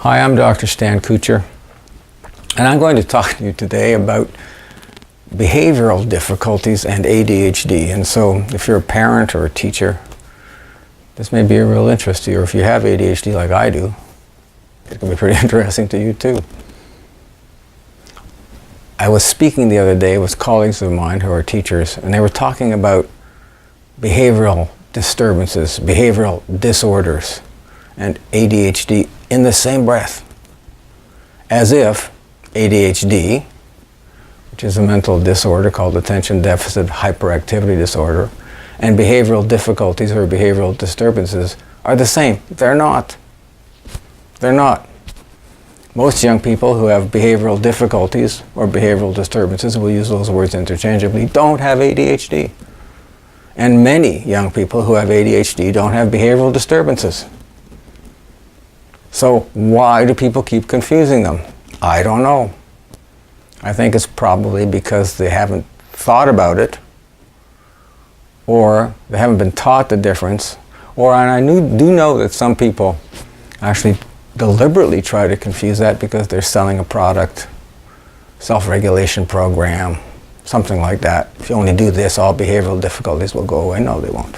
Hi, I'm Dr. Stan Kutcher, and I'm going to talk to you today about behavioral difficulties and ADHD. And so if you're a parent or a teacher, this may be a real interest to you. Or if you have ADHD like I do, it can be pretty interesting to you too. I was speaking the other day with colleagues of mine who are teachers, and they were talking about behavioral disturbances, behavioral disorders, and ADHD in the same breath, as if ADHD, which is a mental disorder called attention deficit hyperactivity disorder, and behavioral difficulties or behavioral disturbances are the same. They're not. They're not. Most young people who have behavioral difficulties or behavioral disturbances, we'll use those words interchangeably, don't have ADHD. And many young people who have ADHD don't have behavioral disturbances. So why do people keep confusing them? I don't know. I think it's probably because they haven't thought about it, or they haven't been taught the difference, or and I do know that some people actually deliberately try to confuse that because they're selling a product, self-regulation program, something like that. If you only do this, all behavioral difficulties will go away. No, they won't.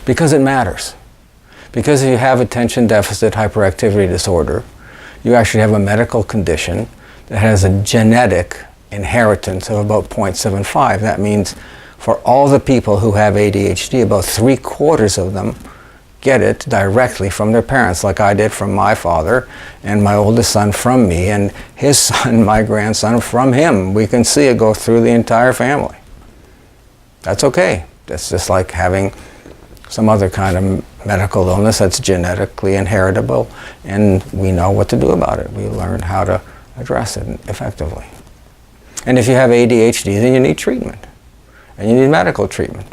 Because it matters. Because if you have attention deficit hyperactivity disorder, you actually have a medical condition that has a genetic inheritance of about 0.75. That means for all the people who have ADHD, about 3/4 of them get it directly from their parents, like I did from my father, and my oldest son from me, and his son, my grandson, from him. We can see it go through the entire family. That's okay. That's just like having some other kind of medical illness that's genetically inheritable, and we know what to do about it. We learn how to address it effectively. And if you have ADHD, then you need treatment, and you need medical treatment.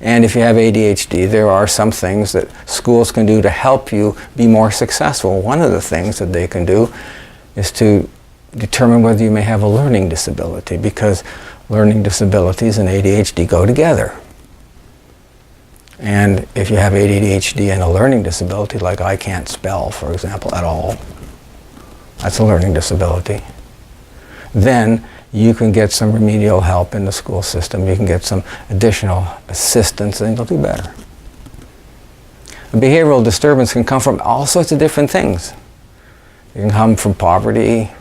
And if you have ADHD, there are some things that schools can do to help you be more successful. One of the things that they can do is to determine whether you may have a learning disability, because learning disabilities and ADHD go together. And if you have ADHD and a learning disability, like I can't spell, for example, at all, that's a learning disability, then you can get some remedial help in the school system. You can get some additional assistance, and you'll do better. A behavioral disturbance can come from all sorts of different things. It can come from poverty,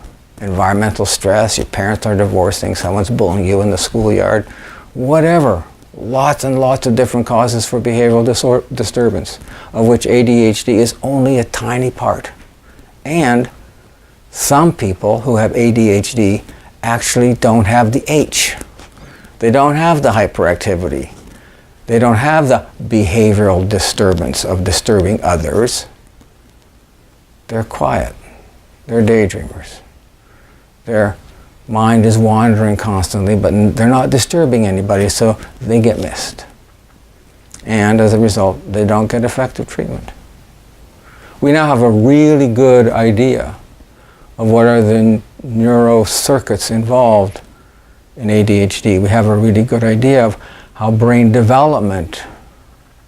environmental stress, your parents are divorcing, someone's bullying you in the schoolyard, whatever. Lots and lots of different causes for behavioral disturbance, of which ADHD is only a tiny part. And some people who have ADHD actually don't have the H. They don't have the hyperactivity. They don't have the behavioral disturbance of disturbing others. They're quiet. They're daydreamers. Their mind is wandering constantly, but they're not disturbing anybody, so they get missed. And as a result, they don't get effective treatment. We now have a really good idea of what are the neurocircuits involved in ADHD. We have a really good idea of how brain development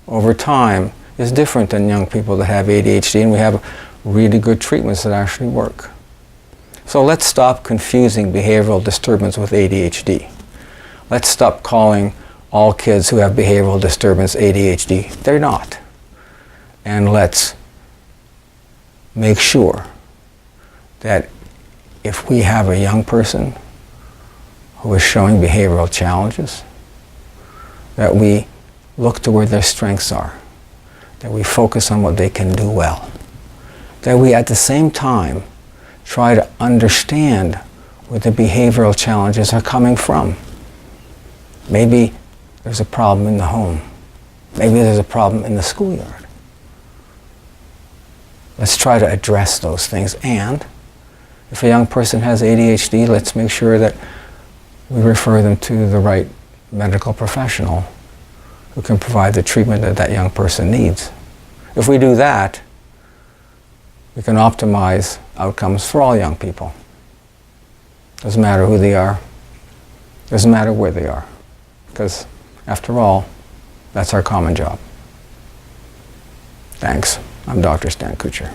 over time is different than young people that have ADHD, and we have really good treatments that actually work. So let's stop confusing behavioral disturbance with ADHD. Let's stop calling all kids who have behavioral disturbance ADHD. They're not. And let's make sure that if we have a young person who is showing behavioral challenges, that we look to where their strengths are, that we focus on what they can do well, that we at the same time try to understand where the behavioral challenges are coming from. Maybe there's a problem in the home. Maybe there's a problem in the schoolyard. Let's try to address those things. And if a young person has ADHD, let's make sure that we refer them to the right medical professional who can provide the treatment that that young person needs. If we do that, we can optimize outcomes for all young people. Doesn't matter who they are. Doesn't matter where they are. Because, after all, that's our common job. Thanks. I'm Dr. Stan Kutcher.